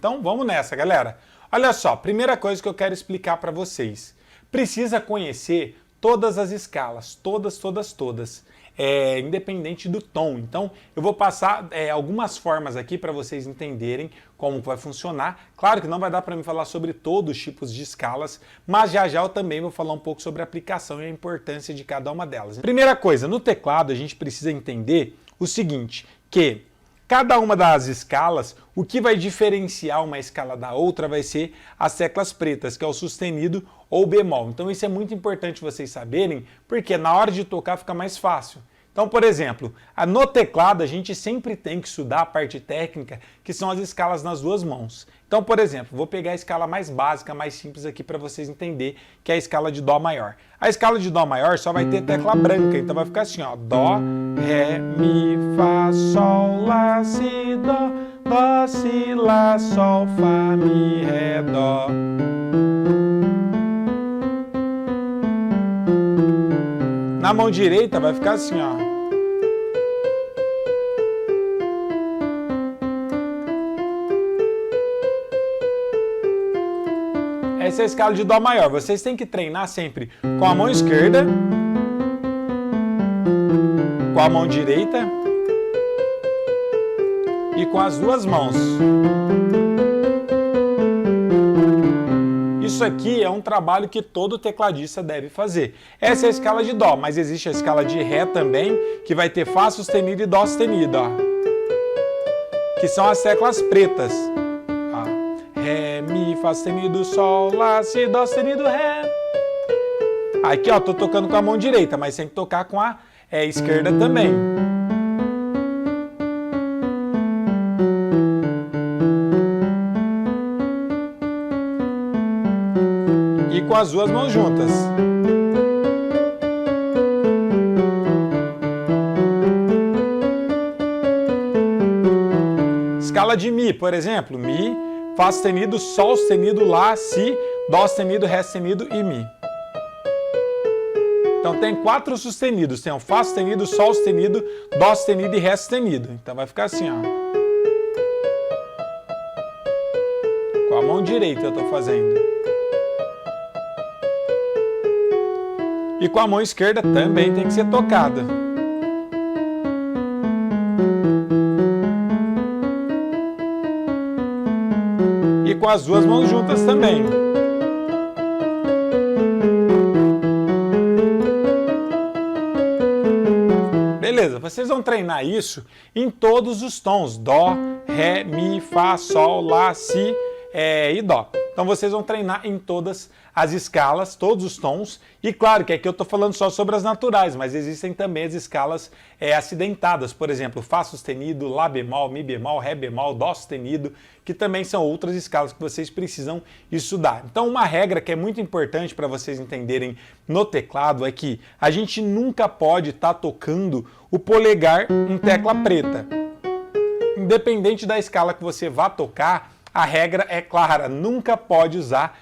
Então vamos nessa, galera. Olha só, primeira coisa que eu quero explicar para vocês. Precisa conhecer todas as escalas, todas. Independente do tom. Então eu vou passar algumas formas aqui para vocês entenderem como vai funcionar. Claro que não vai dar para mim falar sobre todos os tipos de escalas, mas já eu também vou falar um pouco sobre a aplicação e a importância de cada uma delas. Primeira coisa, no teclado a gente precisa entender o seguinte, que cada uma das escalas, o que vai diferenciar uma escala da outra vai ser as teclas pretas, que é o sustenido ou bemol. Então isso é muito importante vocês saberem, porque na hora de tocar fica mais fácil. Então, por exemplo, no teclado a gente sempre tem que estudar a parte técnica, que são as escalas nas duas mãos. Então, por exemplo, vou pegar a escala mais básica, mais simples aqui para vocês entenderem, que é a escala de Dó maior. A escala de Dó maior só vai ter tecla branca, então vai ficar assim, ó, Dó, Ré, Mi, Fá, Sol, Lá, Si, Dó, Si, Lá, Sol, Fá, Mi, Ré, Dó. Na mão direita vai ficar assim, ó. Essa é a escala de Dó maior. Vocês têm que treinar sempre com a mão esquerda, com a mão direita e com as duas mãos. Isso aqui é um trabalho que todo tecladista deve fazer. Essa é a escala de Dó, mas existe a escala de Ré também, que vai ter Fá sustenido e Dó sustenido, ó. Que são as teclas pretas. Ó. Ré, Mi, Fá sustenido, Sol, Lá, Si, Dó sustenido, Ré. Aqui, ó, tô tocando com a mão direita, mas tem que tocar com a esquerda também. E com as duas mãos juntas. Escala de Mi, por exemplo, Mi, Fá sustenido, Sol sustenido, Lá, Si, Dó sustenido, Ré sustenido e Mi. Então tem 4 sustenidos, tem o Fá sustenido, Sol sustenido, Dó sustenido e Ré sustenido. Então vai ficar assim, ó. Com a mão direita eu tô fazendo. E com a mão esquerda também tem que ser tocada. E com as duas mãos juntas também. Beleza, vocês vão treinar isso em todos os tons. Dó, Ré, Mi, Fá, Sol, Lá, Si e Dó. Então vocês vão treinar em todas as escalas, todos os tons. E claro que aqui eu estou falando só sobre as naturais, mas existem também as escalas acidentadas. Por exemplo, Fá sustenido, Lá bemol, Mi bemol, Ré bemol, Dó sustenido, que também são outras escalas que vocês precisam estudar. Então uma regra que é muito importante para vocês entenderem no teclado é que a gente nunca pode estar tocando o polegar em tecla preta. Independente da escala que você vá tocar, a regra é clara, nunca pode usar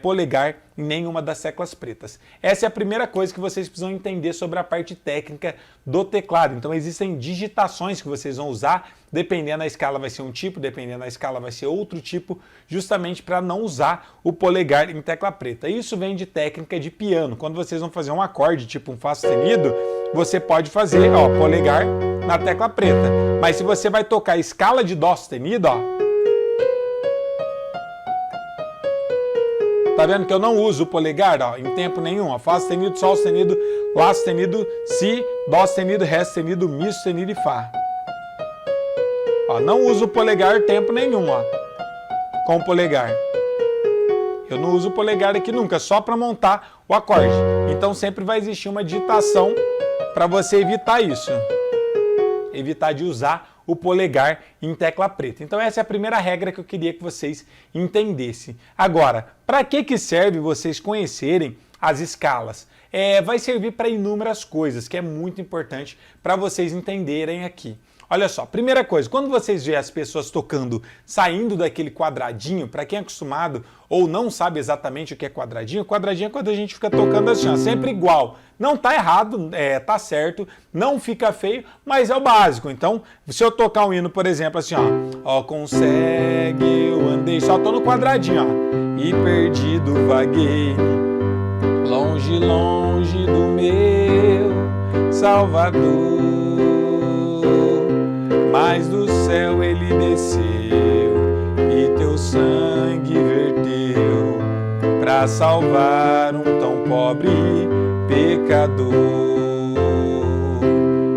polegar em nenhuma das teclas pretas. Essa é a primeira coisa que vocês precisam entender sobre a parte técnica do teclado. Então existem digitações que vocês vão usar, dependendo da escala vai ser um tipo, dependendo da escala vai ser outro tipo, justamente para não usar o polegar em tecla preta. Isso vem de técnica de piano. Quando vocês vão fazer um acorde, tipo um Fá sustenido, você pode fazer, ó, polegar na tecla preta. Mas se você vai tocar a escala de Dó sustenido, ó, tá vendo que eu não uso o polegar, ó, em tempo nenhum, ó, Fá sustenido, Sol sustenido, Lá sustenido, Si, Dó sustenido, Ré sustenido, Mi sustenido e Fá. Ó, não uso o polegar em tempo nenhum, ó, com o polegar. Eu não uso o polegar aqui nunca, só para montar o acorde. Então sempre vai existir uma digitação para você evitar isso. Evitar de usar o polegar em tecla preta. Então essa é a primeira regra que eu queria que vocês entendessem. Agora, para que serve vocês conhecerem as escalas? Vai servir para inúmeras coisas, que é muito importante para vocês entenderem aqui. Olha só, primeira coisa, quando vocês vêem as pessoas tocando, saindo daquele quadradinho, para quem é acostumado ou não sabe exatamente o que é quadradinho é quando a gente fica tocando assim, ó, sempre igual. Não tá errado, tá certo, não fica feio, mas é o básico. Então, se eu tocar um hino, por exemplo, assim, ó, consegue eu andei andei, só tô no quadradinho, ó. E perdido vaguei, longe, longe do meu Salvador. Mas do céu ele desceu e teu sangue verteu para salvar um tão pobre pecador.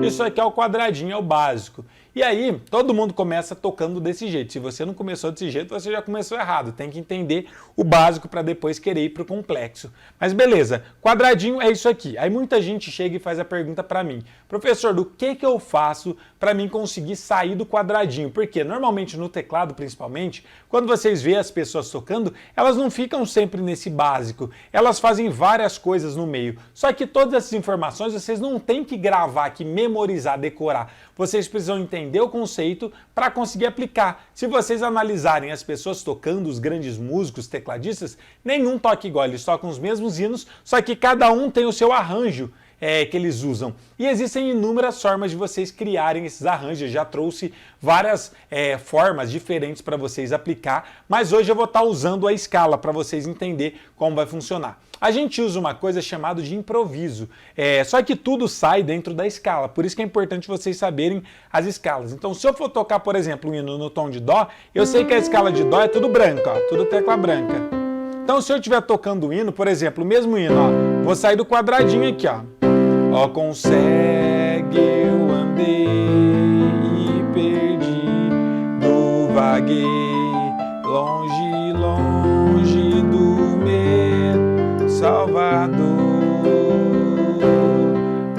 Isso aqui é o quadradinho, é o básico. E aí, todo mundo começa tocando desse jeito. Se você não começou desse jeito, você já começou errado. Tem que entender o básico para depois querer ir para o complexo. Mas beleza, quadradinho é isso aqui. Aí muita gente chega e faz a pergunta para mim: professor, do que eu faço para mim conseguir sair do quadradinho? Porque normalmente no teclado, principalmente, quando vocês veem as pessoas tocando, elas não ficam sempre nesse básico. Elas fazem várias coisas no meio. Só que todas essas informações vocês não têm que gravar aqui, memorizar, decorar. Vocês precisam entender o conceito para conseguir aplicar. Se vocês analisarem as pessoas tocando, os grandes músicos, tecladistas, nenhum toca igual, eles tocam os mesmos hinos, só que cada um tem o seu arranjo que eles usam. E existem inúmeras formas de vocês criarem esses arranjos. Eu já trouxe várias formas diferentes para vocês aplicar, mas hoje eu vou estar usando a escala para vocês entenderem como vai funcionar. A gente usa uma coisa chamada de improviso, só que tudo sai dentro da escala, por isso que é importante vocês saberem as escalas. Então, se eu for tocar, por exemplo, um hino no tom de Dó, eu sei que a escala de Dó é tudo branca, ó, tudo tecla branca. Então, se eu estiver tocando o hino, por exemplo, o mesmo hino, ó, vou sair do quadradinho aqui, ó. Ó, consegue eu andei e perdi, vaguei, longe, longe do meu Salvador,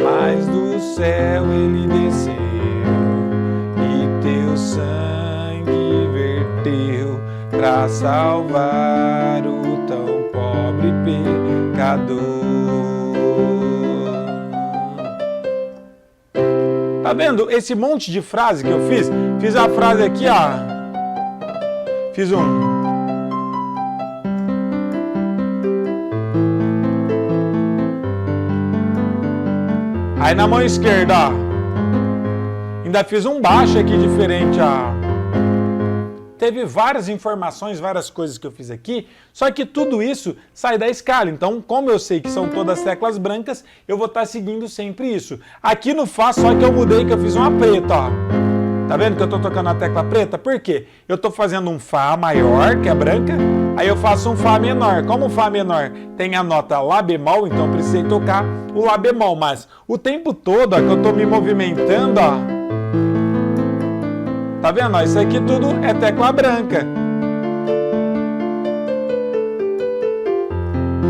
mas do céu ele desceu e teu sangue verteu para salvar o tão pobre pecador. Tá vendo esse monte de frase que eu fiz? Fiz a frase aqui, ó. Fiz um. Aí na mão esquerda, ó. Ainda fiz um baixo aqui diferente, ó. Teve várias informações, várias coisas que eu fiz aqui, só que tudo isso sai da escala. Então, como eu sei que são todas teclas brancas, eu vou estar seguindo sempre isso. Aqui no Fá, só que eu mudei, que eu fiz uma preta, ó. Tá vendo que eu tô tocando a tecla preta? Por quê? Eu tô fazendo um Fá maior, que é branca, aí eu faço um Fá menor. Como o Fá menor tem a nota Lá bemol, então eu precisei tocar o Lá bemol. Mas o tempo todo, ó, que eu tô me movimentando, ó. Tá vendo? Isso aqui tudo é tecla branca.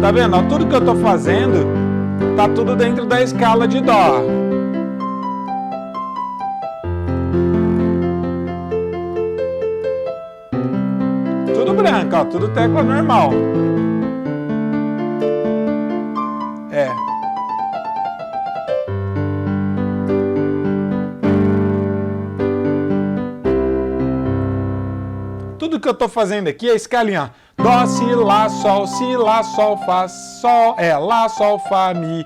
Tá vendo? Tudo que eu tô fazendo tá tudo dentro da escala de Dó. Tudo branco, ó, tudo tecla normal. Tudo que eu tô fazendo aqui é escalinha. Dó, si, lá, sol, fá, sol, lá, sol, fá, mi.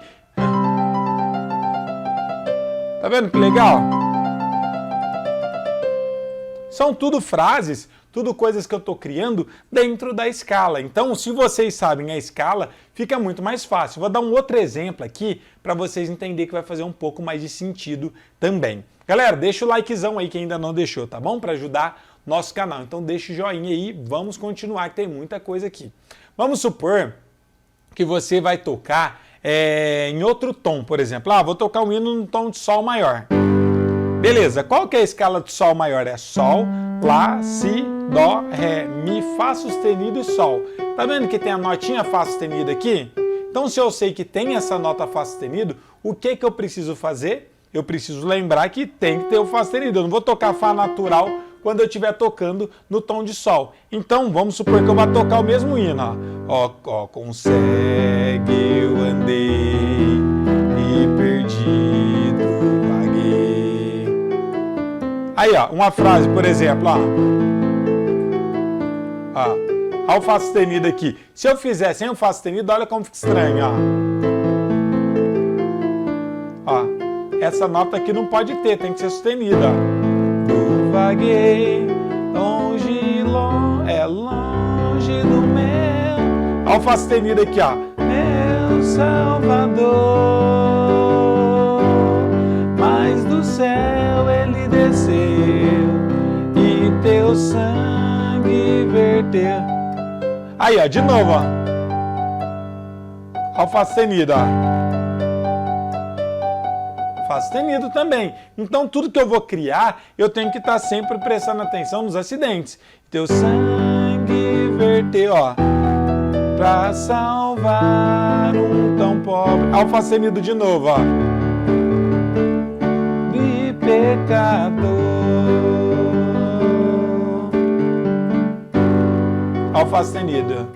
Tá vendo que legal? São tudo frases, tudo coisas que eu tô criando dentro da escala. Então, se vocês sabem a escala, fica muito mais fácil. Vou dar um outro exemplo aqui para vocês entenderem que vai fazer um pouco mais de sentido também. Galera, deixa o likezão aí que ainda não deixou, tá bom? Para ajudar nosso canal. Então deixa o joinha aí, vamos continuar que tem muita coisa aqui. Vamos supor que você vai tocar em outro tom, por exemplo. Vou tocar um hino no tom de Sol maior. Beleza, qual que é a escala de Sol maior? É Sol, Lá, Si, Dó, Ré, Mi, Fá sustenido e Sol. Tá vendo que tem a notinha Fá sustenido aqui? Então se eu sei que tem essa nota Fá sustenido, o que eu preciso fazer? Eu preciso lembrar que tem que ter o Fá sustenido. Eu não vou tocar Fá natural quando eu estiver tocando no tom de Sol. Então, vamos supor que eu vá tocar o mesmo hino. Ó, consegue eu andei e perdido vaguei. Aí, ó, uma frase, por exemplo, ó, o Fá sustenido aqui. Se eu fizer sem o Fá sustenido, olha como fica estranho, ó. Essa nota aqui não pode ter, tem que ser sustenida, ó. Vaguei, longe, longe do meu. Olha o Fá sustenido aqui, ó. Meu Salvador, mas do céu ele desceu e teu sangue verteu. Aí, ó, de novo, ó. Olha o Fá sustenido, ó. Fá sustenido também. Então, tudo que eu vou criar, eu tenho que estar sempre prestando atenção nos acidentes. Teu sangue verteu, ó, pra salvar um tão pobre. Olha o Fá sustenido de novo, ó. De pecador. Olha o Fá sustenido.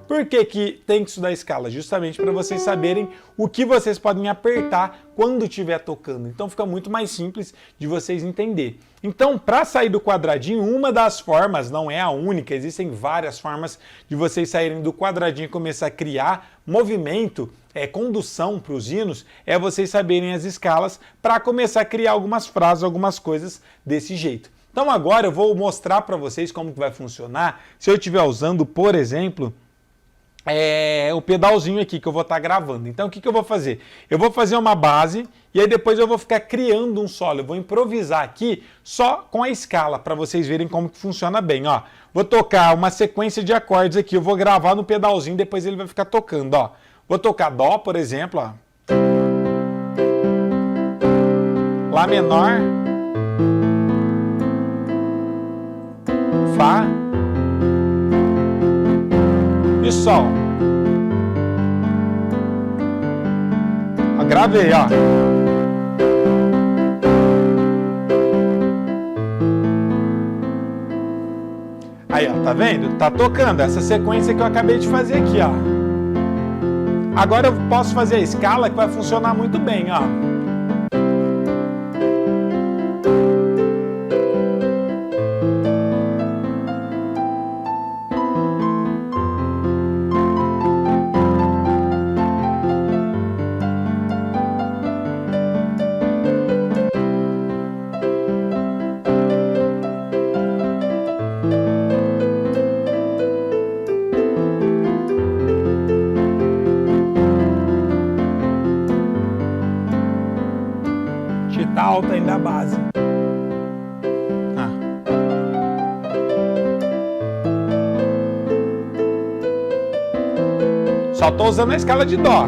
Por que tem que estudar escala? Justamente para vocês saberem o que vocês podem apertar quando estiver tocando. Então fica muito mais simples de vocês entender. Então, para sair do quadradinho, uma das formas, não é a única, existem várias formas de vocês saírem do quadradinho e começar a criar movimento, condução para os hinos, é vocês saberem as escalas para começar a criar algumas frases, algumas coisas desse jeito. Então agora eu vou mostrar para vocês como que vai funcionar se eu estiver usando, por exemplo, o pedalzinho aqui que eu vou estar gravando. Então o que eu vou fazer? Eu vou fazer uma base e aí depois eu vou ficar criando um solo. Eu vou improvisar aqui só com a escala para vocês verem como que funciona bem. Ó, vou tocar uma sequência de acordes aqui. Eu vou gravar no pedalzinho, depois ele vai ficar tocando. Ó, vou tocar Dó, por exemplo. Ó. Lá menor. Fá. E Sol. Gravei, ó. Aí, ó, tá vendo? Tá tocando essa sequência que eu acabei de fazer aqui, ó. Agora eu posso fazer a escala que vai funcionar muito bem, ó. Tá alta ainda a base. Só tô usando a escala de Dó.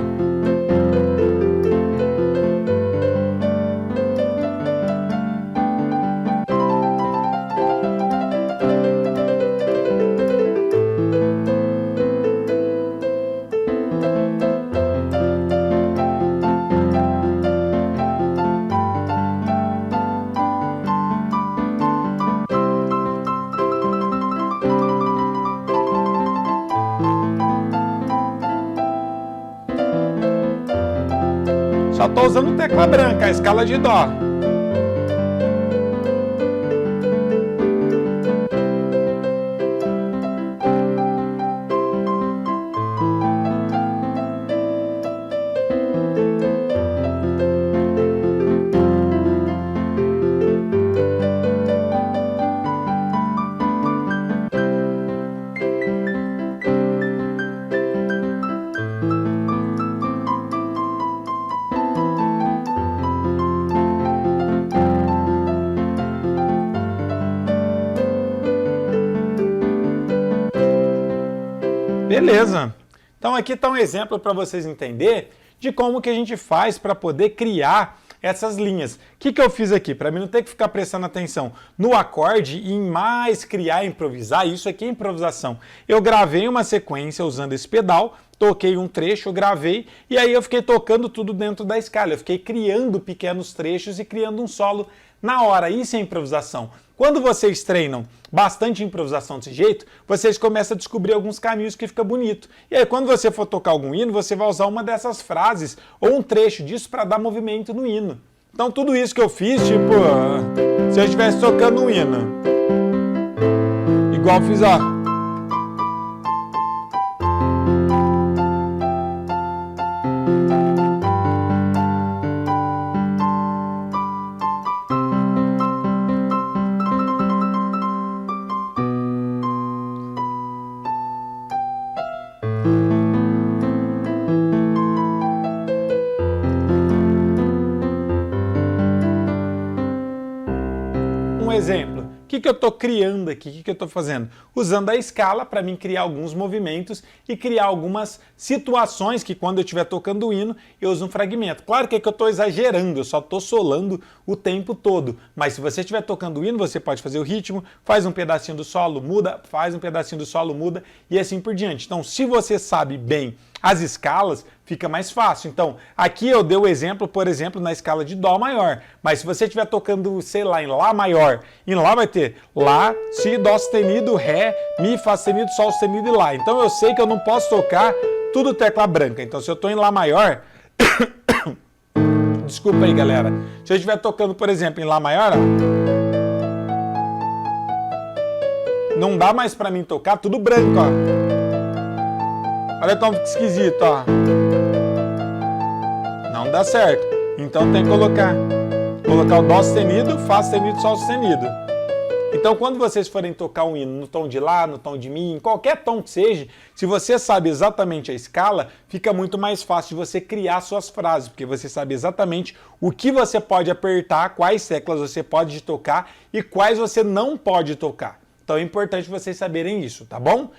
Só estou usando tecla branca, a escala de Dó. Beleza. Então aqui está um exemplo para vocês entenderem de como que a gente faz para poder criar essas linhas. O que eu fiz aqui? Para mim não ter que ficar prestando atenção no acorde e em mais criar e improvisar, isso aqui é improvisação. Eu gravei uma sequência usando esse pedal, toquei um trecho, eu gravei e aí eu fiquei tocando tudo dentro da escala. Eu fiquei criando pequenos trechos e criando um solo na hora. Isso é improvisação. Quando vocês treinam bastante improvisação desse jeito, vocês começam a descobrir alguns caminhos que fica bonito. E aí quando você for tocar algum hino, você vai usar uma dessas frases ou um trecho disso para dar movimento no hino. Então tudo isso que eu fiz, tipo, se eu estivesse tocando um hino, igual eu fiz, ó. que eu estou criando aqui? O que eu estou fazendo? Usando a escala para mim criar alguns movimentos e criar algumas situações que quando eu estiver tocando o hino, eu uso um fragmento. Claro que é que eu estou exagerando, eu só estou solando o tempo todo. Mas se você estiver tocando o hino, você pode fazer o ritmo, faz um pedacinho do solo, muda, faz um pedacinho do solo, muda e assim por diante. Então, se você sabe bem as escalas, fica mais fácil. Então, aqui eu dei o exemplo, por exemplo, na escala de Dó maior. Mas se você estiver tocando, sei lá, em Lá maior, em Lá vai ter Lá, Si, Dó sustenido, Ré, Mi, Fá sustenido, Sol sustenido e Lá. Então eu sei que eu não posso tocar tudo tecla branca. Então se eu estou em Lá maior... Desculpa aí, galera. Se eu estiver tocando, por exemplo, em Lá maior, ó, não dá mais para mim tocar tudo branco, ó. Olha como fica esquisito, ó. Não dá certo. Então tem que colocar o Dó sustenido, Fá sustenido, Sol sustenido. Então quando vocês forem tocar um hino no tom de Lá, no tom de Mi, em qualquer tom que seja, se você sabe exatamente a escala, fica muito mais fácil de você criar suas frases, porque você sabe exatamente o que você pode apertar, quais teclas você pode tocar e quais você não pode tocar. Então é importante vocês saberem isso, tá bom?